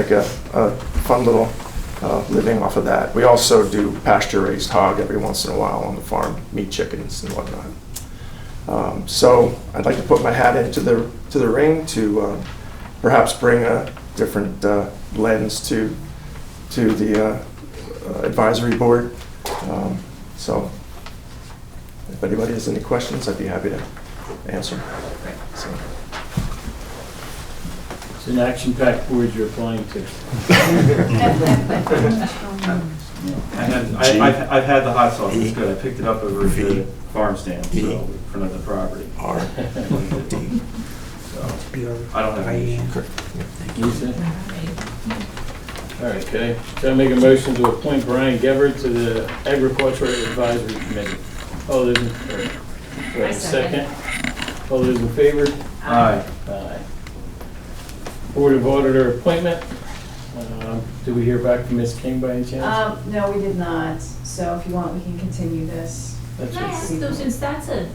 Like a fun little living off of that. We also do pasture-raised hog every once in a while on the farm, meat chickens and whatnot. So I'd like to put my hat into the ring to perhaps bring a different lens to the advisory board. So if anybody has any questions, I'd be happy to answer. So. It's an action-packed board you're applying to. I've had the hot sauce. It's good. I picked it up over at the farm stand, so in front of the property. So I don't have any issue. All right, okay. So I make a motion to appoint Brian Gebhardt to the Agricultural Advisory Committee. All those in favor? Wait, second. All those in favor? Aye. Aye. Board of Auditor appointment. Did we hear back from Ms. King by any chance? No, we did not. So if you want, we can continue this. That's Can I ask though, since that's an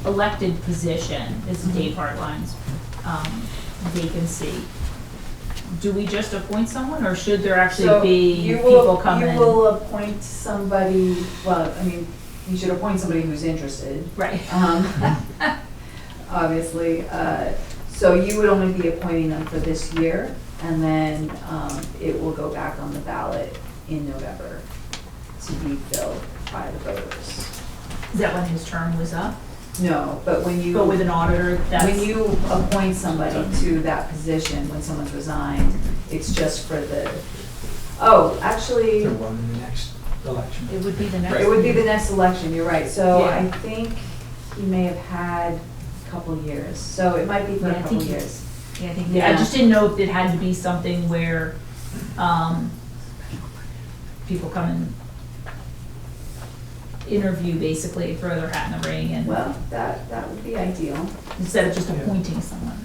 elected position, it's Dave Hartline's vacancy, do we just appoint someone, or should there actually be people come in? You will appoint somebody, well, I mean, you should appoint somebody who's interested. Right. Obviously. So you would only be appointing them for this year, and then it will go back on the ballot in November to be filled by the voters. Is that when his term was up? No, but when you. But with an auditor, that's. When you appoint somebody to that position, when someone's resigned, it's just for the, oh, actually, They're one in the next election. It would be the next. it would be the next election, you're right. So Yeah. I think he may have had a couple years, so it might be for Yeah, a I couple think years. Yeah, I think, Yeah. I just didn't know if it had to be something where, people come and interview, basically, throw their hat in the ring, and Well, that would be ideal. instead of just Yeah. appointing someone.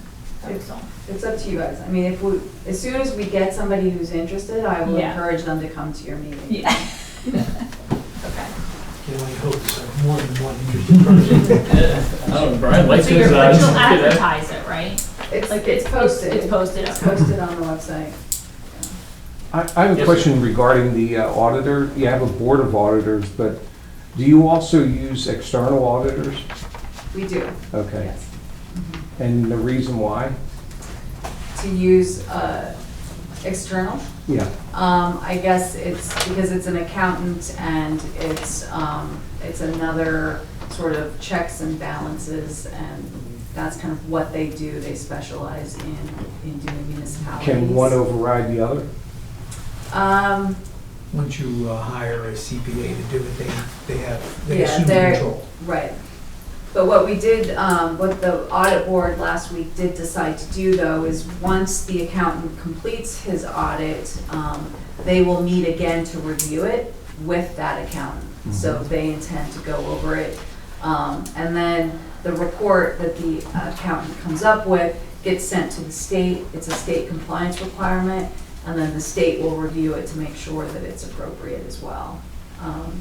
That's all. It's up to you guys. I mean, if we, as soon as we get somebody who's interested, I will Yeah. encourage them to come to your meeting. Yeah. Okay. You know, I hope so, more than one interested person. Oh, Brian likes So his you'll eyes. advertise it, right? It's Like posted. It's posted. It's posted on the website. I have Yes, a question regarding the auditor. You have a board of auditors, but do you also use external auditors? We do, Okay. yes. Mhm. And the reason why? To use external. Yeah. I guess it's because it's an accountant and it's another sort of checks and balances, and that's kind of what they do. They specialize in doing municipalities. Can one override the other? Once you hire a CPA to do it, they Yeah, assume they're- control. Right. But what we did, what the audit board last week did decide to do though, is once the accountant completes his audit, they will meet again to review it with that accountant. So they intend to go over it. And then the report that the accountant comes up with gets sent to the state. It's a state compliance requirement, and then the state will review it to make sure that it's appropriate as well.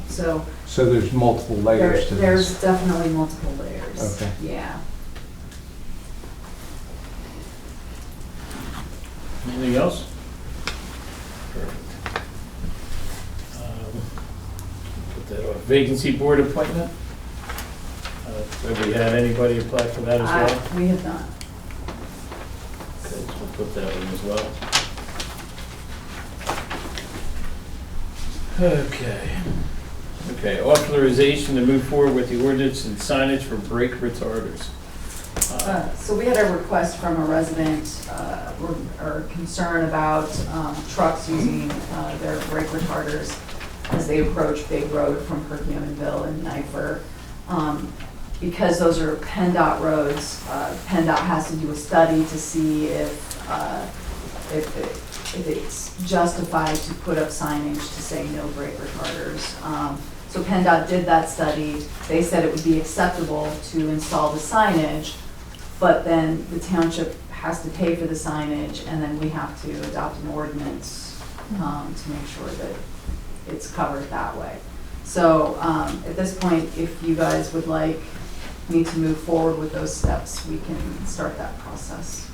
So There's multiple layers to there's this. definitely multiple layers. Okay. Yeah. Anything else? Put that on. Vacancy board appointment. Have we had anybody apply for that as well? We have not. Okay, so we'll put that one as well. Okay, authorization to move forward with the ordinance and signage for brake retarders. So we had a request from a resident, or concern about trucks using their brake retarders as they approach Big Road from Perkiomenville and Knifer. Because those are PennDOT roads, PennDOT has to do a study to see if it's justified to put up signage to say no brake retarders. So PennDOT did that study. They said it would be acceptable to install the signage, but then the township has to pay for the signage, and then we have to adopt an ordinance to make sure that it's covered that way. So at this point, if you guys would like me to move forward with those steps, we can start that process.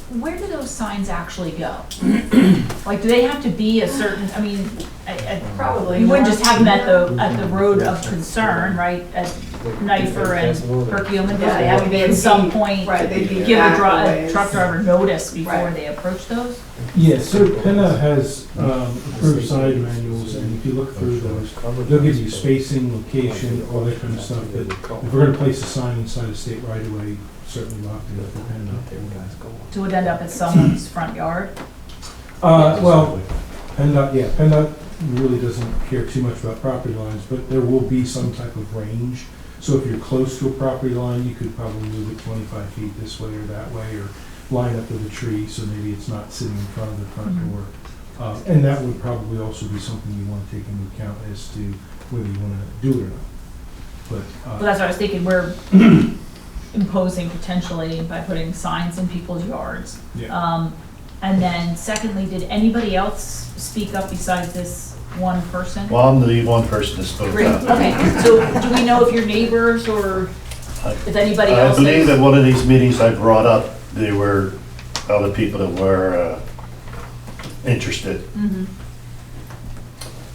where do those signs actually go? Like, do they have to be a certain, I mean, Probably. you wouldn't just have them at the road of concern, right? At Knifer and Perkiomenville, they have to be at some point, Right, they'd be give a back a ways. truck driver notice before Right. they approach those? Yeah, so PennDOT has approved sign manuals, and if you look through those, they'll give you spacing, location, all that kind of stuff. But if we're gonna place a sign inside a state right of way, certainly lock it up with PennDOT. So it would end up at someone's front yard? Well, PennDOT really doesn't care too much about property lines, but there will be some type of range. So if you're close to a property line, you could probably move it 25 feet this way or that way, or line up with a tree, so maybe it's not sitting in front of the front door. And that would probably also be something you want to take into account as to whether you want to do it or not. Well, that's what I was thinking, we're imposing potentially by putting signs in people's yards. Yeah. And then secondly, did anybody else speak up besides this one person? Well, I'm the one person that spoke Great, up. okay, so do we know if your neighbors or if anybody I else believe is? that one of these meetings I brought up, there were other people that were interested. Mhm.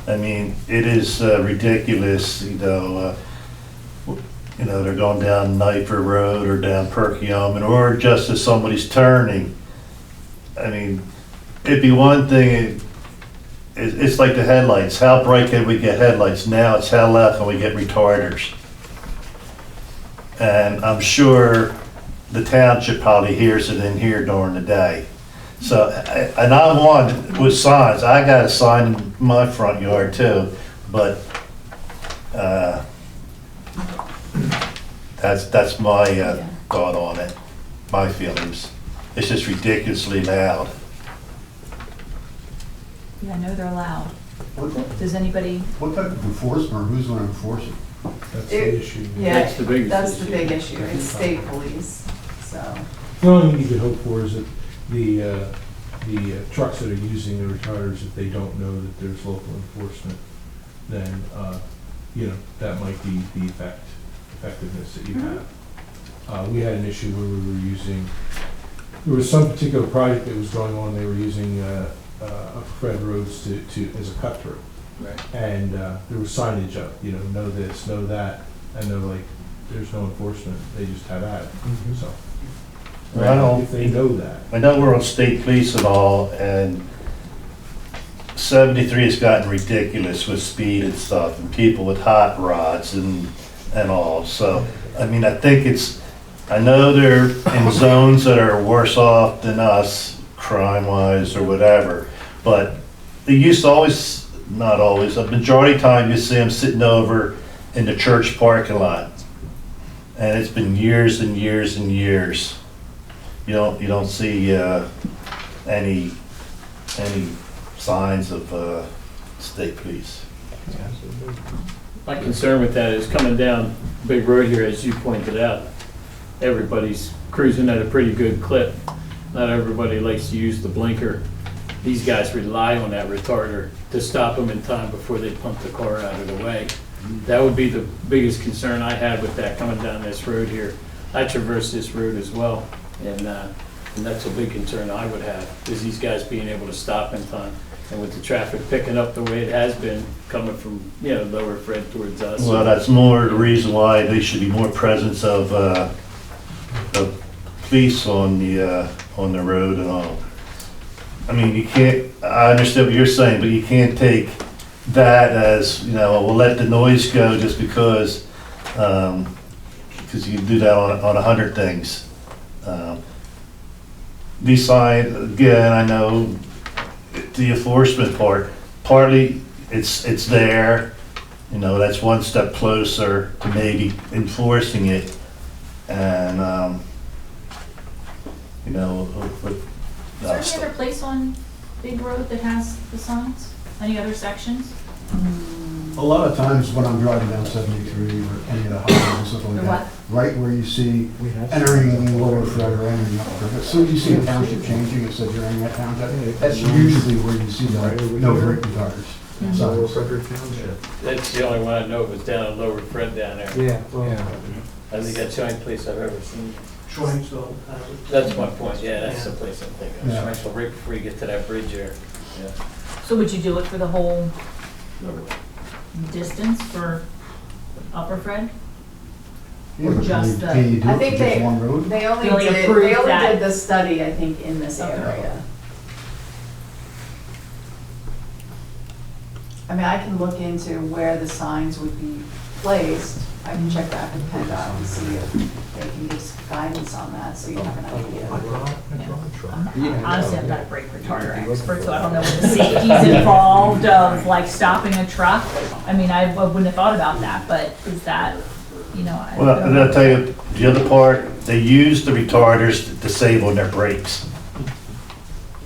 I mean, it is ridiculous, they're going down Knifer Road or down Perkiomen, or just as somebody's turning. I mean, it'd be one thing, it's like the headlights. How bright can we get headlights? Now it's how loud can we get retarders? And I'm sure the township probably hears it in here during the day. So, and I want, with signs, I got a sign in my front yard too, but that's my thought on it, my feelings. It's just ridiculously loud. Yeah, I know they're loud. What Does anybody, type of enforcement, or who's going to enforce it? That's the issue. Yeah, That's the biggest that's the issue. big issue, it's state police, so. The only thing you could hope for is that the trucks that are using the retarders, if they don't know that there's local enforcement, then, that might be the effectiveness that you have. We had an issue where we were using, there was some particular project that was going on, they were using Fred roads to as a cut through. Right. And there was signage up, know this, know that, and they're like, there's no enforcement, they just have at it, so. Well, If they know that. I know we're on state police and all, and 73 has gotten ridiculous with speed and stuff, and people with hot rods and all. So, I mean, I think I know they're in zones that are worse off than us, crime-wise or whatever, but they used to always, not always, a majority of the time you see them sitting over in the church parking lot. And it's been years and years and years. You don't see any signs of state police. My concern with that is coming down Big Road here, as you pointed out, everybody's cruising at a pretty good clip. Not everybody likes to use the blinker. These guys rely on that retarder to stop them in time before they pump the car out of the way. That would be the biggest concern I had with that coming down this road here. I traverse this road as well, and that's a big concern I would have, is these guys being able to stop in time. And with the traffic picking up the way it has been, coming from, Lower Fred towards us. Well, that's more the reason why there should be more presence of police on the road and all. I mean, you can't, I understand what you're saying, but you can't take that as, we'll let the noise go just because you can do that on 100 things. These signs, again, I know the enforcement part, partly it's there, that's one step closer to maybe enforcing it. And, is there any other place on Big Road that has the signs? Any other sections? A lot of times when I'm driving down 73 or any of the highways and stuff like Or that, right where you see entering Lower Fred or entering Upper Fred, as soon as you see a township changing, it says you're entering that township, that's usually where you see the no brake retarders. Lower signs. Frederick Township. That's the only one I know of, was down at Lower Fred down there. Yeah, well, I think that's the only place I've ever seen. Schwanksville. That's my point, yeah, that's the place I'm thinking Yeah. of, Schwanksville, right before you get to that bridge there. Yeah. So would you do it for the whole distance for Upper Fred? Yeah, Or but just the- can you do I it think for just they- one road? They only They only did, approved they only that. did the study, I think, in this Okay. area. I mean, I can look into where the signs would be placed. I can check back with PennDOT and see if they can give some guidance on that, so you have an idea. Honestly, I'm not a brake retarder expert, so I don't know what the safety's involved of like stopping a truck. I mean, I wouldn't have thought about that, but is that, you know? I Well, don't and know. I'll tell you, the other part, they use the retarders to save on their brakes.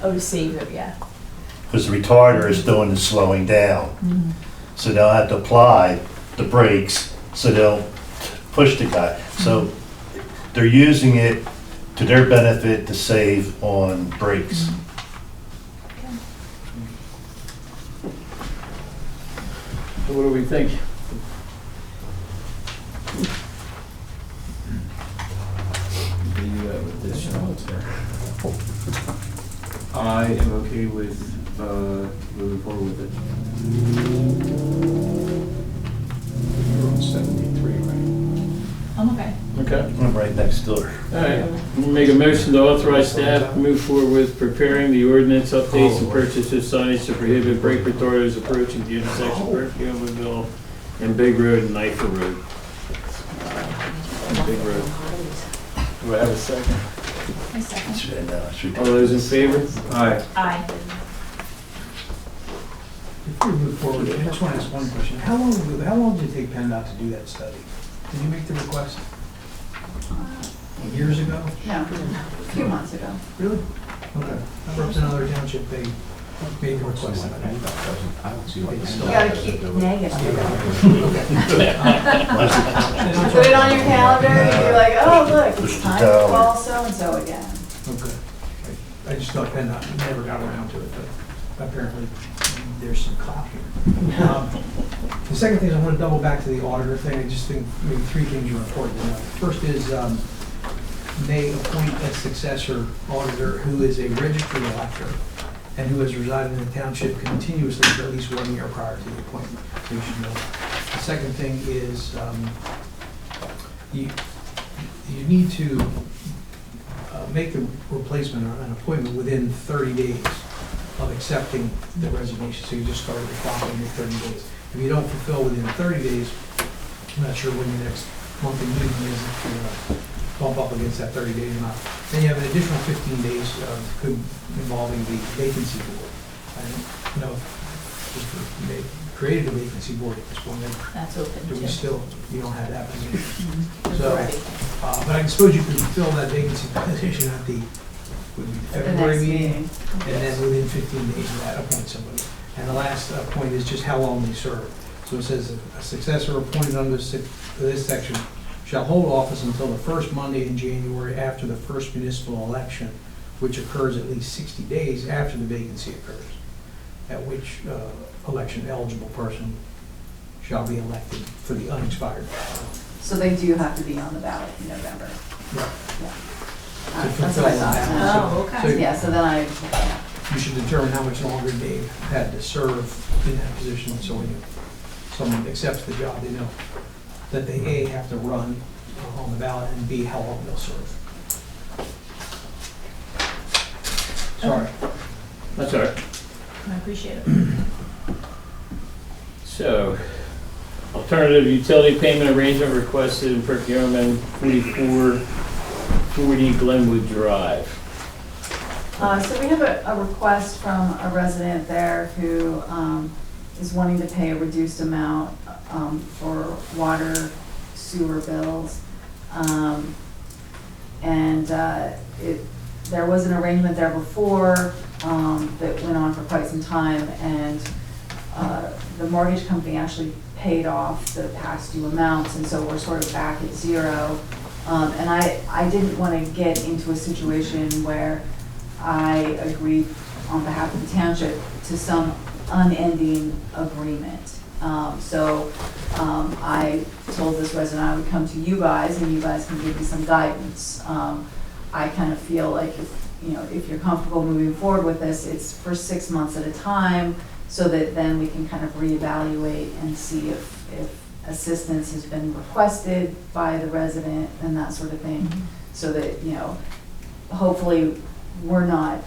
Oh, to save it, yeah. Because the retarder is doing the slowing down. So they'll have to apply the brakes, so they'll push the guy. So they're using it to their benefit to save on brakes. So what do we think? Do you have additional? I am okay with, moving forward with it. You're on 73, right? I'm okay. Okay. I'm right next door. All right, we'll make a motion to authorize staff to move forward with preparing the ordinance updates and purchase of signage to prohibit brake retarders approaching the intersection of Perkiomenville and Big Road and Knifer Road. Big Road. Do I have a second? My second. All those in favor? Aye. Aye. Before we move forward, I just want to ask one question. How long did it take PennDOT to do that study? Did you make the request years ago? No, a few months ago. Really? Okay. I represent another township, they made the request. I don't see You gotta keep negative. Okay. Put it on your calendar, and you're like, oh, look, Push it's it time to down. call so-and-so again. Okay. I just thought PennDOT never got around to it, but apparently there's some clout here. The second thing is I want to double back to the auditor thing. I just think maybe three things are important to know. First is may appoint a successor auditor who is a registered elector and who has resided in the township continuously for at least 1 year prior to the appointment. So you should know. The second thing is you need to make the replacement or an appointment within 30 days of accepting the resignation. So you just started the clock on your 30 days. If you don't fulfill within 30 days, I'm not sure when your next monthly meeting is, if you're gonna bump up against that 30 days or not. Then you have an additional 15 days involving the vacancy board. I don't know if they created a vacancy board at this point. That's open Do we too. still, you don't have that position? It's So, already. but I suppose you can fill that vacancy position at the would be At the February next meeting. meeting. And then within 15 days of that, appoint somebody. And the last point is just how long they serve. So it says a successor appointed under this section shall hold office until the first Monday in January after the first municipal election, which occurs at least 60 days after the vacancy occurs, at which election eligible person shall be elected for the unexpired term. So they do have to be on the ballot in November. Right. Yeah. To That's what I fulfill the thought. balance. Oh, okay. So Yeah, so then yeah. you should determine how much longer Dave had to serve in that position, so when someone accepts the job, they know that they A, have to run on the ballot, and B, how long they'll serve. Sorry. That's all right. I appreciate it. So, alternative utility payment arrangement requested in Perkiomen 4440 Glenwood Drive. So we have a request from a resident there who is wanting to pay a reduced amount for water, sewer bills. There was an arrangement there before that went on for quite some time, and the mortgage company actually paid off the past due amounts, and so we're sort of back at zero. And I didn't want to get into a situation where I agreed on behalf of the township to some unending agreement. I told this resident I would come to you guys and you guys can give me some guidance. I kind of feel like if you're comfortable moving forward with this, it's for 6 months at a time, so that then we can kind of reevaluate and see if assistance has been requested by the resident and that sort of thing, so that, hopefully we're not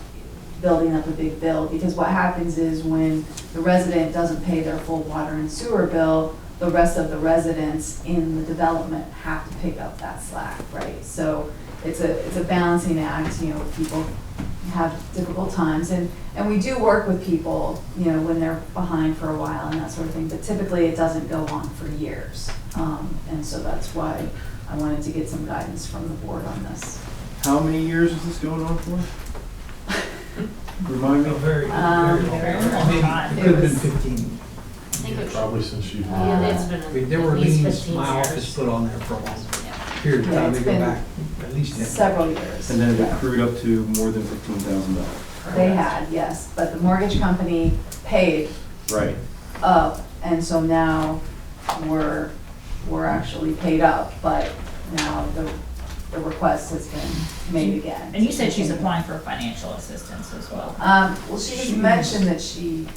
building up a big bill, because what happens is when the resident doesn't pay their full water and sewer bill, the rest of the residents in the development have to pick up that slack, right? So it's a balancing act, people have difficult times, and we do work with people, when they're behind for a while and that sort of thing, but typically it doesn't go on for years. And so that's why I wanted to get some guidance from the board on this. How many years is this going on for? Remind me. Very Um, long. very long Maybe, time. it could have It been was- 15. I think it Probably since you. yeah, it's been I mean, there were at least liens 15 my years. office put on there for a long Yeah. period of Yeah, time. it's They go been back at least 10. Several years. And then it Yeah. accrued up to more than $15,000. They had, yes, but the mortgage company paid Right. up, and so now we're actually paid up, but now the request has been made again. And you said she's applying for financial assistance as well. Well, she just mentioned that she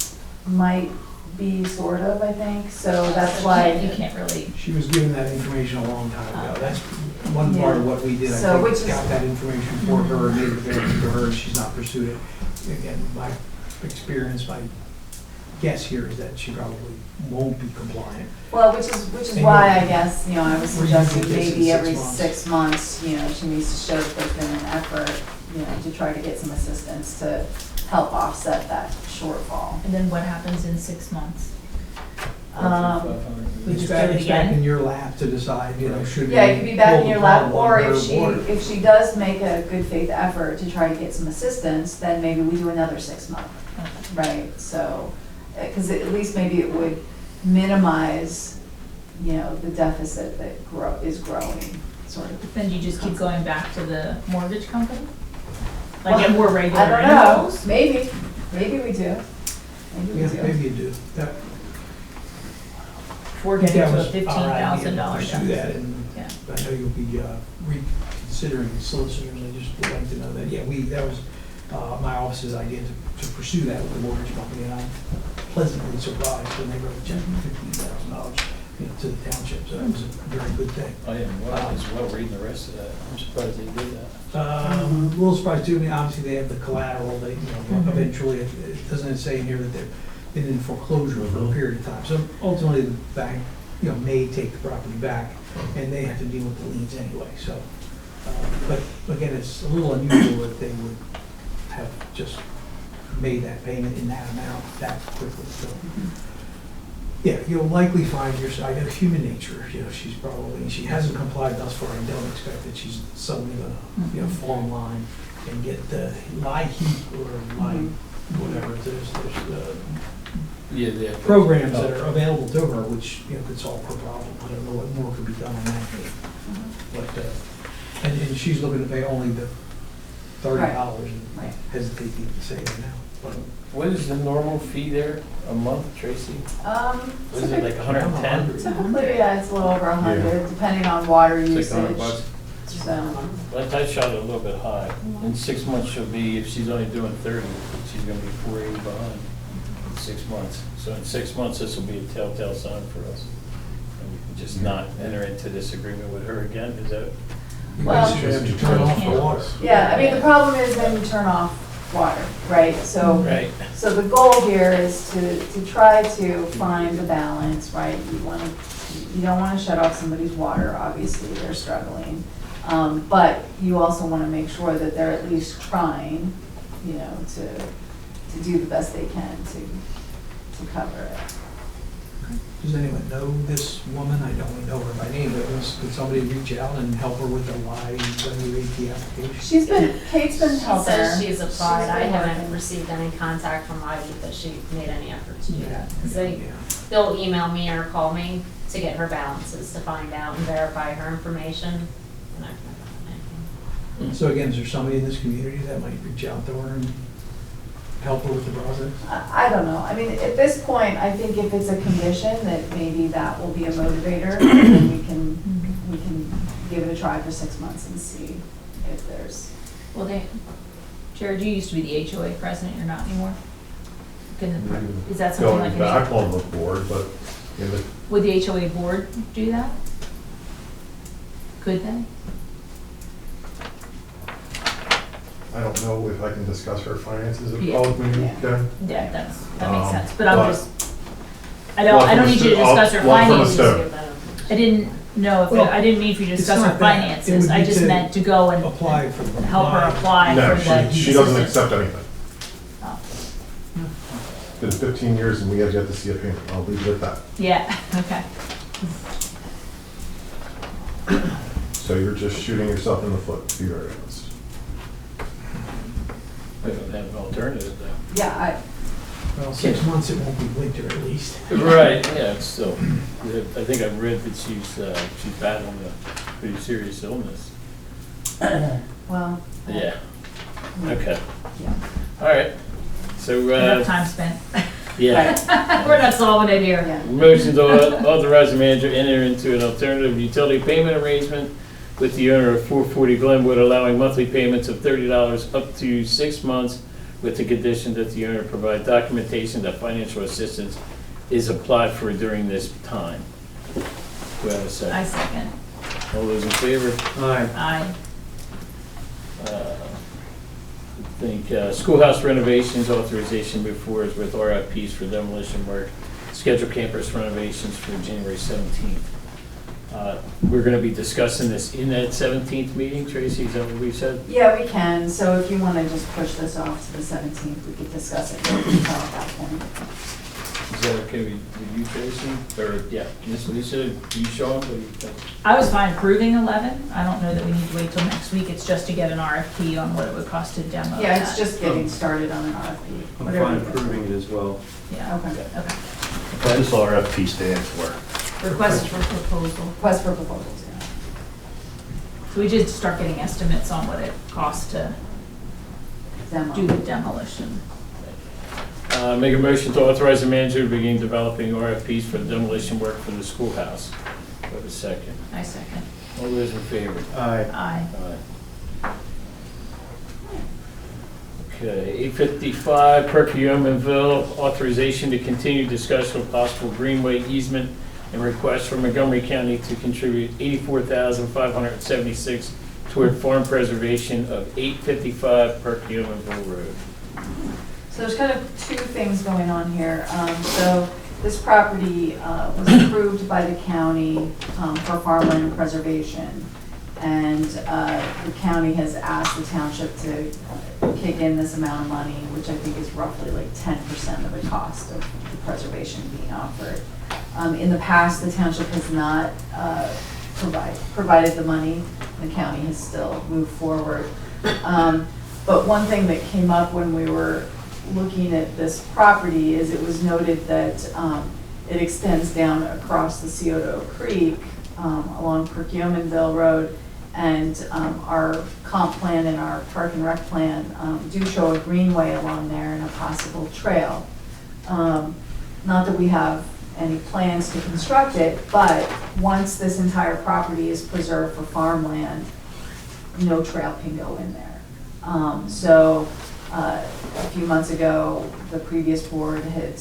might be sort of, I think, so that's You why, can't really, She was given that information a long time ago. That's one part of what we did. So, I which think is- got that information for her, made it available to her, she's not pursued it. Again, my experience, my guess here is that she probably won't be compliant. well, which is And why you're- I guess, I was we're suggesting using this maybe in every 6 months. 6 months, she needs to show that there's been an effort, to try to get some assistance to help offset that shortfall. and then what happens in 6 months? We It's just back, do it it's back again? in your lap to decide, should we. Yeah, it could be back pull in the your lap, plug or on her if board? she does make a good faith effort to try to get some assistance, then maybe we do another 6 month, right? So, because at least maybe it would minimize, the deficit that is growing, sort of. Then you just keep going back to the mortgage company? Well, Like at more regular I don't know, intervals? maybe we do. Maybe we Yeah, do. maybe you do. That- If we're getting that to a was our idea, $15,000 Pursue that, deficit. and Yeah. I know you'll be reconsidering solicitors, I just would like to know that, that was my office's idea to pursue that with the mortgage company, and I'm pleasantly surprised when they wrote a check for $15,000, to the township, so that was a very good thing. I am as well reading the rest of that. I'm surprised they did that. A little surprised too, obviously they have the collateral, they, eventually, it doesn't say in here that they've been in foreclosure for a period of time. So ultimately, the bank, may take the property back, and they have to deal with the liens anyway, so. But again, it's a little unusual that they would have just made that payment in that amount that quickly, so. Yeah, you'll likely find I know human nature, she hasn't complied thus far, I don't expect that she's suddenly gonna, fall in line and get the lie heat or lie, whatever, there's Yeah, programs that are available to her, which, could solve her problem. I don't know what more could be done on that. But, and she's looking to pay only the $30, and I Right. hesitate to even say that now. But What is the normal fee there a month, Tracy? Was it like I'm 110? Typically, yeah, it's a little over 100, depending on water It's usage. like $100. So, I shot it a little bit high. In 6 months, she'll be, if she's only doing 30, she's gonna be 480 behind in 6 months. So in 6 months, this will be a telltale sign for us. And we can just not enter into this agreement with her again, is that? you Well- basically have to turn off the water. yeah, I mean, the problem is then you turn off water, right? So, Right. so the goal here is to try to find the balance, right? You don't wanna shut off somebody's water, obviously, they're struggling. But you also wanna make sure that they're at least trying, to do the best they can to cover it. Does anyone know this woman? I don't know her by name, but could somebody reach out and help her with the WAT application? Kate's been She helping her. says she's applied, She's I been haven't working. received any contact from IE that she made any effort to do Yeah. that. Because Yeah. they'll email me or call me to get her balances, to find out and verify her information, and I've never done anything. So again, is there somebody in this community that might reach out to her and help her with the process? I don't know. I mean, at this point, I think if it's a condition, that maybe that will be a motivator, and then we can give it a try for 6 months and see if there's. Well, Jared, you used to be the HOA president, you're not anymore? Is that something like? Going back on the board, but in the Would the HOA board do that? Could they? I don't know if I can discuss her finances at Yeah. all with me, Yeah. Karen. Yeah, that makes sense, but but- I'm just, I don't need you to discuss her Well, from the finances. stone. I didn't know if, Well, I didn't mean for you to it's discuss her not that. It finances, would I be just to meant to go and Apply for the. help her apply No, for the. she doesn't assistant. accept anything. Oh. It's been 15 years and we have yet to see a payment. I'll leave it at that. Yeah, okay. So you're just shooting yourself in the foot, to be very honest. We don't have an alternative though. Yeah, Well, 6 months, it won't be winter at least. Right, yeah, it's still, I think I've read that she's battling a pretty serious illness. well. Yeah, okay, Yeah. all right. So, Enough time spent. yeah. We're not solving it here. Yeah. Motion to authorize the manager to enter into an alternative utility payment arrangement with the owner of 440 Glenwood, allowing monthly payments of $30 up to 6 months, with the condition that the owner provide documentation that financial assistance is applied for during this time. Do I have a I second? second. All those in favor? Aye. Aye. I think Schoolhouse Renovations Authorization move forward with RFPs for demolition work, scheduled campus renovations for January 17th. We're going to be discussing this in that 17th meeting, Tracy, is that what we said? Yeah, we can, so if you want to just push this off to the 17th, we could discuss it more detail at that point. Is that okay with you, Tracy? Or, yeah, Ms. Lisa, you, Sean, what do you think? I was fine approving 11. I don't know that we need to wait till next week. It's just to get an RFP on what it would cost to demo Yeah, it's that. just getting started on an RFP. I'm whatever fine you guys approving want. it as well. Yeah, Okay. okay. What does RFP stand for? Request for proposal. Request for proposals, yeah. So we just start getting estimates on what it costs to Demo. do the demolition. Make a motion to authorize the manager to begin developing RFPs for the demolition work for the schoolhouse. Do I have a second? I second. All those in favor? Aye. Aye. Aye. Okay, 855, Perkiomenville Authorization to continue discussion of possible greenway easement and request from Montgomery County to contribute $84,576 toward farm preservation of 855 Perkiomenville Road. So there's kind of two things going on here. So this property was approved by the county for farmland preservation. And the county has asked the township to kick in this amount of money, which I think is roughly like 10% of the cost of the preservation being offered. In the past, the township has not provided the money. The county has still moved forward. But one thing that came up when we were looking at this property is it was noted that it extends down across the Scioto Creek along Perkiomenville Road, and our comp plan and our park and rec plan do show a greenway along there and a possible trail. Not that we have any plans to construct it, but once this entire property is preserved for farmland, no trail can go in there. So a few months ago, the previous board had